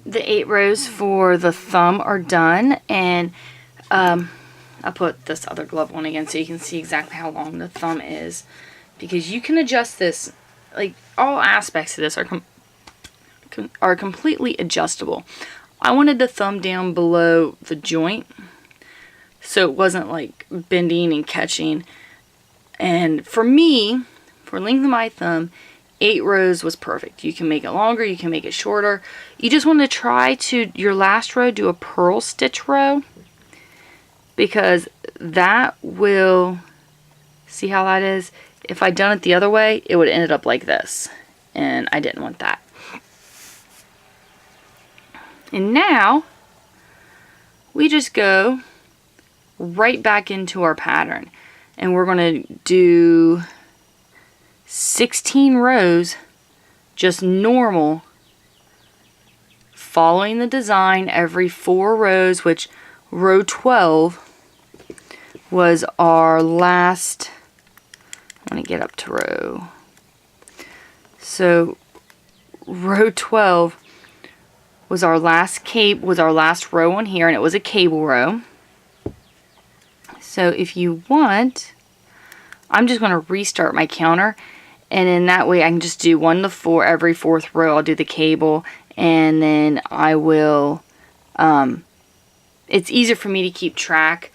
The 8 rows for the thumb are done, and I'll put this other glove on again so you can see exactly how long the thumb is, because you can adjust this, like all aspects of this are completely adjustable. I wanted the thumb down below the joint so it wasn't like bending and catching, and for me, for length of my thumb, 8 rows was perfect. You can make it longer, you can make it shorter. You just want to try to, your last row, do a purl stitch row, because that will, see how that is? If I'd done it the other way, it would have ended up like this, and I didn't want that. And now, we just go right back into our pattern, and we're going to do 16 rows, just normal, following the design every 4 rows, which row 12 was our last. I'm going to get up to row. So row 12 was our last last row on here, and it was a cable row. So if you want, I'm just going to restart my counter, and in that way I can just do 1 to 4 every 4th row. I'll do the cable, and then I will, it's easier for me to keep track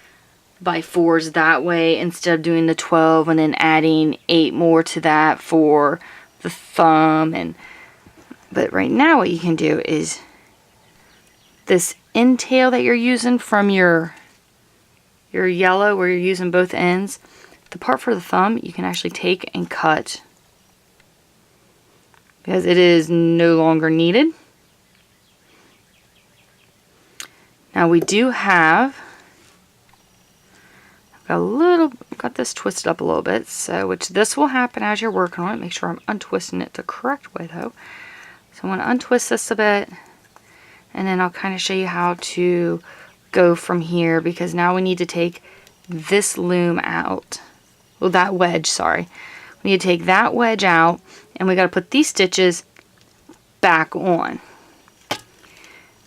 by 4s that way instead of doing the 12 and then adding 8 more to that for the thumb. But right now what you can do is this end tail that you're using from your yellow, where you're using both ends, the part for the thumb you can actually take and cut because it is no longer needed. Now we do have, got this twisted up a little bit, so which this will happen as you're working on it. Make sure I'm untwisting it the correct way though. So I'm going to untwist this a bit, and then I'll kind of show you how to go from here, because now we need to take this loom out. Well, that wedge, sorry. We need to take that wedge out, and we got to put these stitches back on.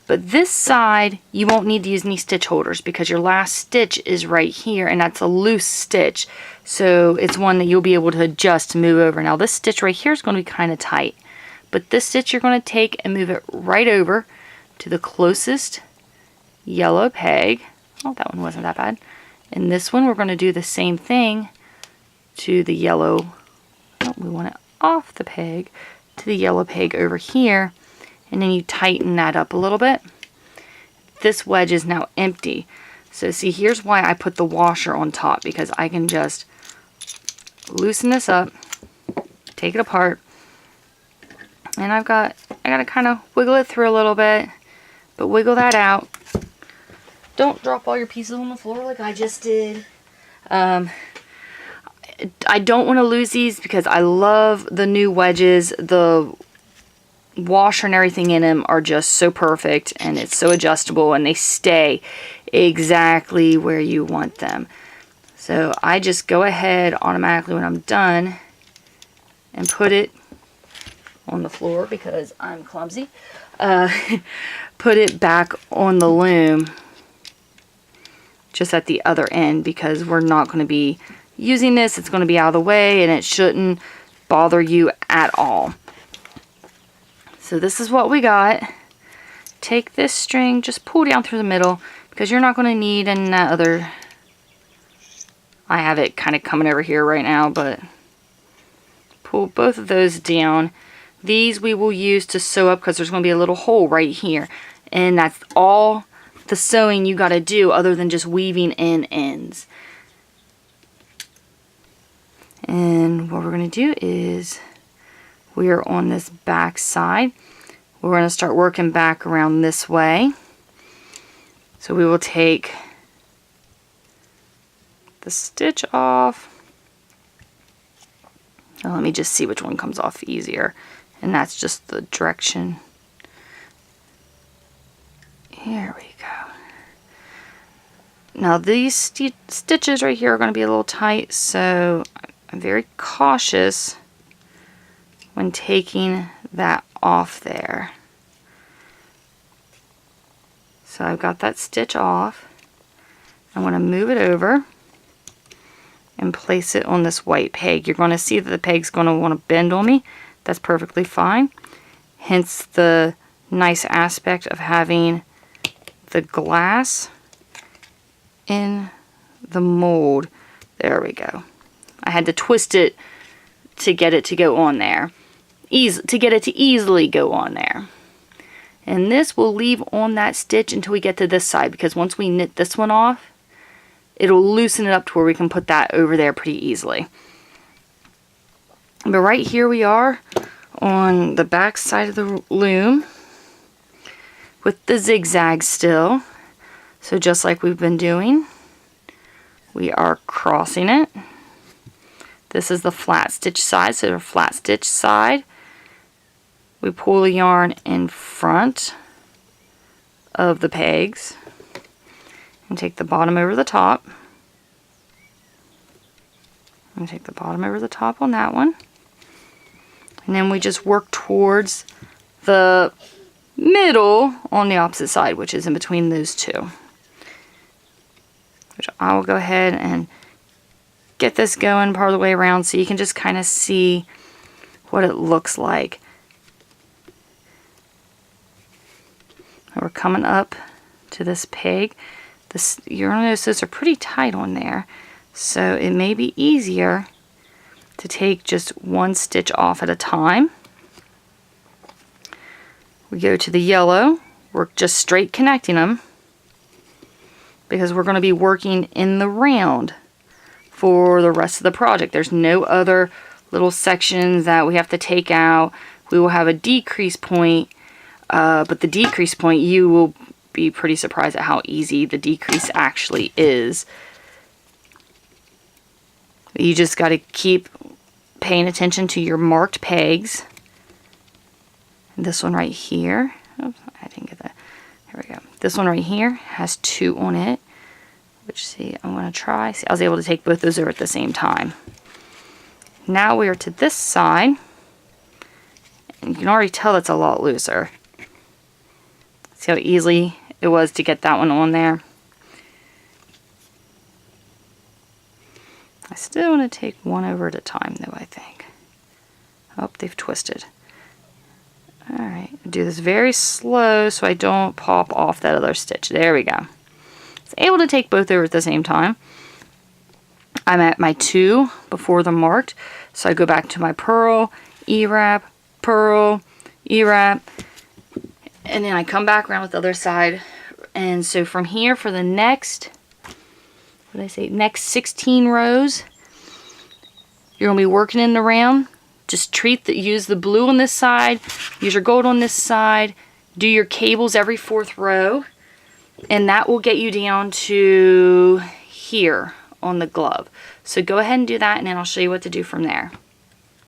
But this side, you won't need to use any stitch holders because your last stitch is right here, and that's a loose stitch. So it's one that you'll be able to adjust to move over. Now this stitch right here is going to be kind of tight. But this stitch you're going to take and move it right over to the closest yellow peg. Oh, that one wasn't that bad. And this one we're going to do the same thing to the yellow. Oh, we want it off the peg to the yellow peg over here. And then you tighten that up a little bit. This wedge is now empty. So see, here's why I put the washer on top, because I can just loosen this up, take it apart, and I got to kind of wiggle it through a little bit, but wiggle that out. Don't drop all your pieces on the floor like I just did. I don't want to lose these because I love the new wedges. The washer and everything in them are just so perfect, and it's so adjustable, and they stay exactly where you want them. So I just go ahead automatically when I'm done and put it on the floor because I'm clumsy. Put it back on the loom just at the other end, because we're not going to be using this. It's going to be out of the way, and it shouldn't bother you at all. So this is what we got. Take this string, just pull down through the middle, because you're not going to need any other. I have it kind of coming over here right now, but pull both of those down. These we will use to sew up because there's going to be a little hole right here. And that's all the sewing you got to do other than just weaving in ends. And what we're going to do is, we are on this back side. We're going to start working back around this way. So we will take the stitch off. Now let me just see which one comes off easier. And that's just the direction. Here we go. Now these stitches right here are going to be a little tight, so I'm very cautious when taking that off there. So I've got that stitch off. I want to move it over and place it on this white peg. You're going to see that the peg's going to want to bend on me. That's perfectly fine. Hence the nice aspect of having the glass in the mold. There we go. I had to twist it to get it to go on there. To get it to easily go on there. And this will leave on that stitch until we get to this side, because once we knit this one off, it'll loosen it up to where we can put that over there pretty easily. But right here we are on the back side of the loom with the zigzag still. So just like we've been doing, we are crossing it. This is the flat stitch side, so the flat stitch side. We pull the yarn in front of the pegs and take the bottom over the top. And take the bottom over the top on that one. And then we just work towards the middle on the opposite side, which is in between those two. Which I will go ahead and get this going part of the way around so you can just kind of see what it looks like. And we're coming up to this peg. You're going to notice those are pretty tight on there, so it may be easier to take just one stitch off at a time. We go to the yellow. We're just straight connecting them because we're going to be working in the round for the rest of the project. There's no other little sections that we have to take out. We will have a decrease point, but the decrease point, you will be pretty surprised at how easy the decrease actually is. You just got to keep paying attention to your marked pegs. This one right here, oops, I didn't get that. There we go. This one right here has 2 on it. Which, see, I'm going to try. See, I was able to take both those over at the same time. Now we are to this side. And you can already tell it's a lot looser. See how easy it was to get that one on there? I still want to take one over at a time, though, I think. Oh, they've twisted. Alright, do this very slow so I don't pop off that other stitch. There we go. I was able to take both over at the same time. I'm at my 2 before the marked, so I go back to my purl, E-wrap, purl, E-wrap, and then I come back around with the other side. And so from here for the next, what did I say, next 16 rows, you're going to be working in the round. Just use the blue on this side, use your gold on this side, do your cables every 4th row, and that will get you down to here on the glove. So go ahead and do that, and then I'll show you what to do from there.